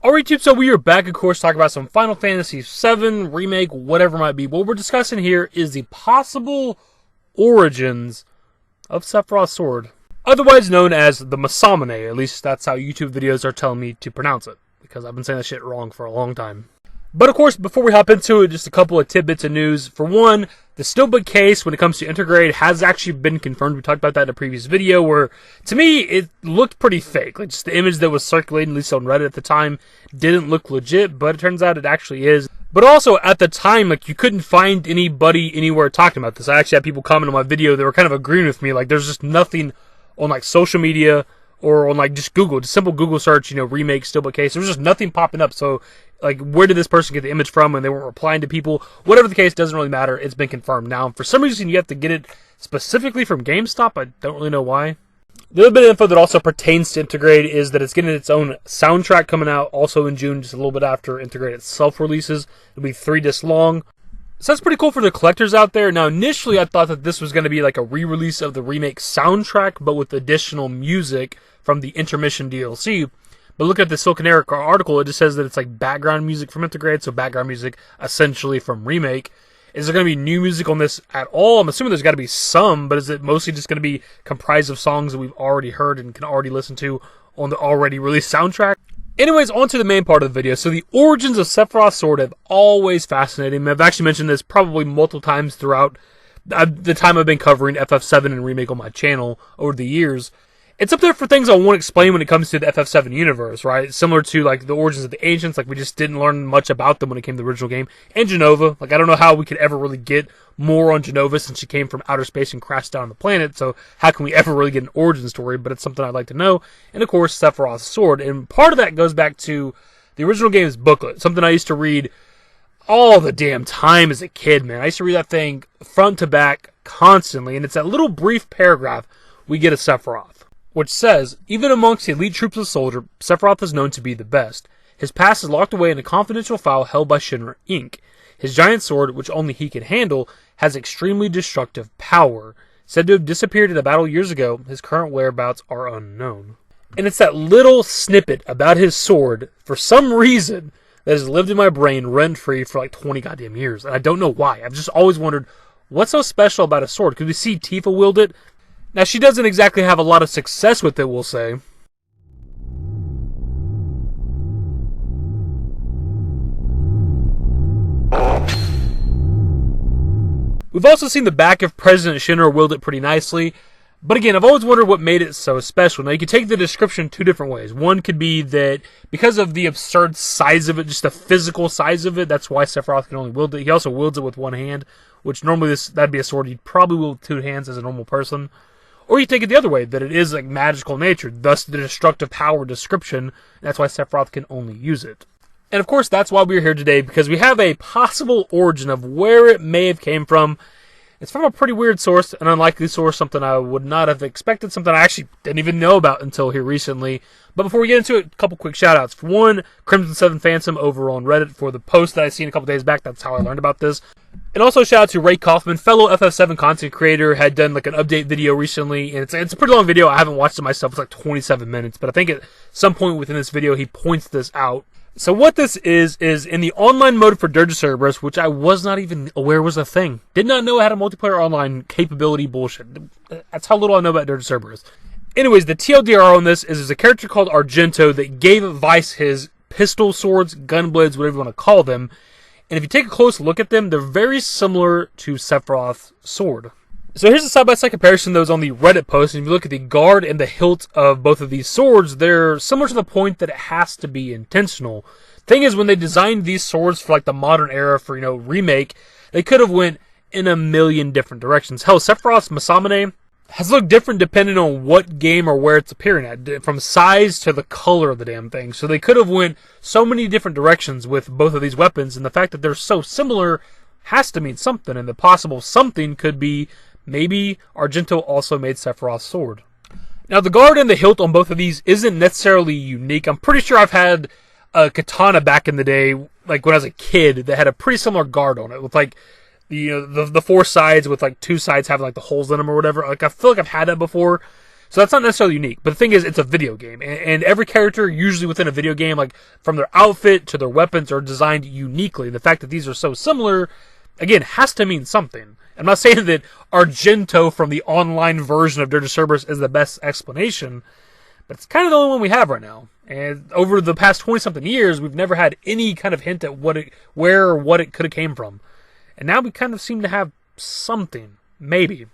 Alright YouTube, so we are back, of course, talking about some Final Fantasy VII Remake, whatever it might be. What we're discussing here is the possible origins of Sephiroth's sword, otherwise known as the Masamune. At least that's how YouTube videos are telling me to pronounce it, because I've been saying that shit wrong for a long time. But of course, before we hop into it, just a couple of tidbits of news. For one, the Steelbook case, when it comes to Intergrade, has actually been confirmed. We talked about that in a previous video, where, to me, it looked pretty fake. Like, just the image that was circulating, at least on Reddit at the time, didn't look legit, but it turns out it actually is. But also, at the time, like, you couldn't find anybody anywhere talking about this. I actually had people comment on my video that were kind of agreeing with me. Like, there's just nothing on, like, social media or on, like, just Google. Just simple Google search, remake Steelbook case. There was just nothing popping up, so like, where did this person get the image from? And they weren't replying to people. Whatever the case, doesn't really matter. It's been confirmed. Now, for some reason, you have to get it specifically from GameStop. I don't really know why. The other bit of info that also pertains to Intergrade is that it's getting its own soundtrack coming out also in June, just a little bit after Intergrade itself releases. It'll be 3 discs long. So that's pretty cool for the collectors out there. Now, initially, I thought that this was going to be like a re-release of the remake soundtrack, but with additional music from the intermission DLC. But look at the Silken Eric article, it just says that it's like background music from Intergrade, so background music essentially from Remake. Is there going to be new music on this at all? I'm assuming there's got to be some, but is it mostly just going to be comprised of songs that we've already heard and can already listen to on the already released soundtrack? Anyways, on to the main part of the video. So the origins of Sephiroth's sword have always fascinated me. I've actually mentioned this probably multiple times throughout the time I've been covering FF7 and Remake on my channel over the years. It's up there for things I won't explain when it comes to the FF7 universe, right? Similar to, like, the origins of the Ancients, like, we just didn't learn much about them when it came to the original game. And Jenova, like, I don't know how we could ever really get more on Jenova since she came from outer space and crashed down on the planet, so how can we ever really get an origin story? But it's something I'd like to know. And, of course, Sephiroth's sword. And part of that goes back to the original game's booklet, something I used to read all the damn time as a kid, man. I used to read that thing front to back constantly, and it's that little brief paragraph we get of Sephiroth, which says, even amongst the elite troops of soldier, Sephiroth is known to be the best. His past is locked away in a confidential file held by Shinra Inc. His giant sword, which only he can handle, has extremely destructive power. Said to have disappeared in a battle years ago, his current whereabouts are unknown. And it's that little snippet about his sword, for some reason, that has lived in my brain rent-free for like 20 goddamn years. And I don't know why. I've just always wondered, what's so special about a sword? Could we see Tifa wield it? Now, she doesn't exactly have a lot of success with it, we'll say. We've also seen the back of President Shinra wield it pretty nicely. But again, I've always wondered what made it so special. Now, you could take the description 2 different ways. One could be that because of the absurd size of it, just the physical size of it, that's why Sephiroth can only wield it. He also wields it with one hand, which normally that'd be a sword you'd probably wield with 2 hands as a normal person. Or you take it the other way, that it is like magical nature, thus the destructive power description, and that's why Sephiroth can only use it. And of course, that's why we're here today, because we have a possible origin of where it may have came from. It's from a pretty weird source, an unlikely source, something I would not have expected, something I actually didn't even know about until here recently. But before we get into it, a couple quick shout-outs. For one, Crimson7 Phantom over on Reddit for the post that I seen a couple days back. That's how I learned about this. And also shout out to Ray Coffman, fellow FF7 content creator, had done like an update video recently, and it's a pretty long video. I haven't watched it myself. It's like 27 minutes, but I think at some point within this video, he points this out. So what this is in the online mode for Dirk Cerberus, which I was not even aware was a thing. Did not know it had a multiplayer online capability bullshit. That's how little I know about Dirk Cerberus. Anyways, the TLDR on this is there's a character called Argento that gave Vice his pistol swords, gun blades, whatever you want to call them. And if you take a close look at them, they're very similar to Sephiroth's sword. So here's a side-by-side comparison that was on the Reddit post. And if you look at the guard and the hilt of both of these swords, they're similar to the point that it has to be intentional. Thing is, when they designed these swords for like the modern era for, Remake, they could have went in a million different directions. Hell, Sephiroth's Masamune has looked different depending on what game or where it's appearing at, from size to the color of the damn thing. So they could have went so many different directions with both of these weapons, and the fact that they're so similar has to mean something, and the possible something could be maybe Argento also made Sephiroth's sword. Now, the guard and the hilt on both of these isn't necessarily unique. I'm pretty sure I've had a katana back in the day, like when I was a kid, that had a pretty similar guard on it, with like the 4 sides with like 2 sides having like the holes in them or whatever. Like, I feel like I've had that before. So that's not necessarily unique. But the thing is, it's a video game. And every character, usually within a video game, like from their outfit to their weapons, are designed uniquely. The fact that these are so similar, again, has to mean something. I'm not saying that Argento from the online version of Dirk Cerberus is the best explanation, but it's kind of the only one we have right now. And over the past 20-something years, we've never had any kind of hint at where or what it could have came from. And now we kind of seem to have something. Maybe.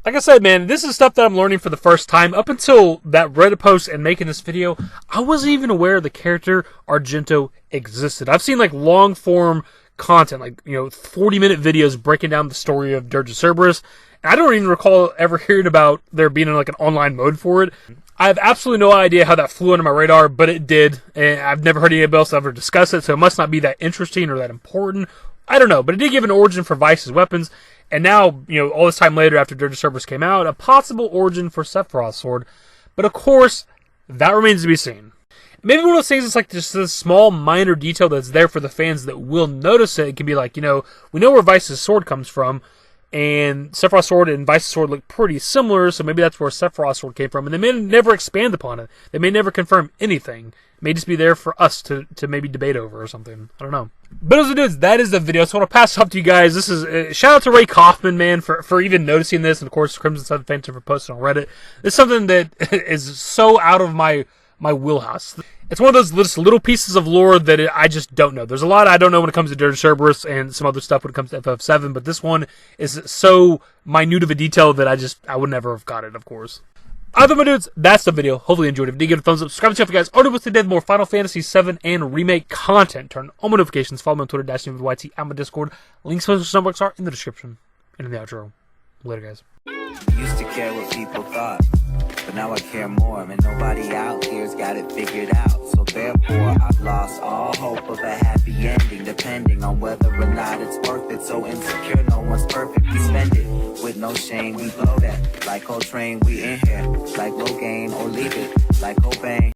Like I said, man, this is stuff that I'm learning for the first time. Up until that Reddit post and making this video, I wasn't even aware the character Argento existed. I've seen like long-form content, like, 40-minute videos breaking down the story of Dirk Cerberus. And I don't even recall ever hearing about there being like an online mode for it. I have absolutely no idea how that flew under my radar, but it did. And I've never heard anybody else ever discuss it, so it must not be that interesting or that important. I don't know, but it did give an origin for Vice's weapons. And now, all this time later after Dirk Cerberus came out, a possible origin for Sephiroth's sword. But of course, that remains to be seen. Maybe one of those things is like just this small, minor detail that's there for the fans that will notice it. It can be like, we know where Vice's sword comes from, and Sephiroth's sword and Vice's sword look pretty similar, so maybe that's where Sephiroth's sword came from. And they may never expand upon it. They may never confirm anything. It may just be there for us to maybe debate over or something. I don't know. But as it is, that is the video. So I want to pass it up to you guys. This is shout out to Ray Coffman, man, for even noticing this, and of course Crimson Southern Phantom for posting on Reddit. It's something that is so out of my wheelhouse. It's one of those little pieces of lore that I just don't know. There's a lot I don't know when it comes to Dirk Cerberus and some other stuff when it comes to FF7, but this one is so minute of a detail that I would never have got it, of course. Either way, dudes, that's the video. Hopefully you enjoyed it. If you did, give it a thumbs up. Subscribe to the channel if you guys already what's to more Final Fantasy 7 and Remake content. Turn on my notifications. Follow me on Twitter, dashingdavidYT, and my Discord. Links to the box are in the description and in the outro. Later, guys. Used to care what people thought, but now I care more, and nobody out here's got it figured out. So therefore, I've lost all hope of a happy ending, depending on whether or not it's worth it. So insecure, no one's perfect. We spend it with no shame. We blow that like Coltrane. We in here like Low Gain or leave it like Cobain.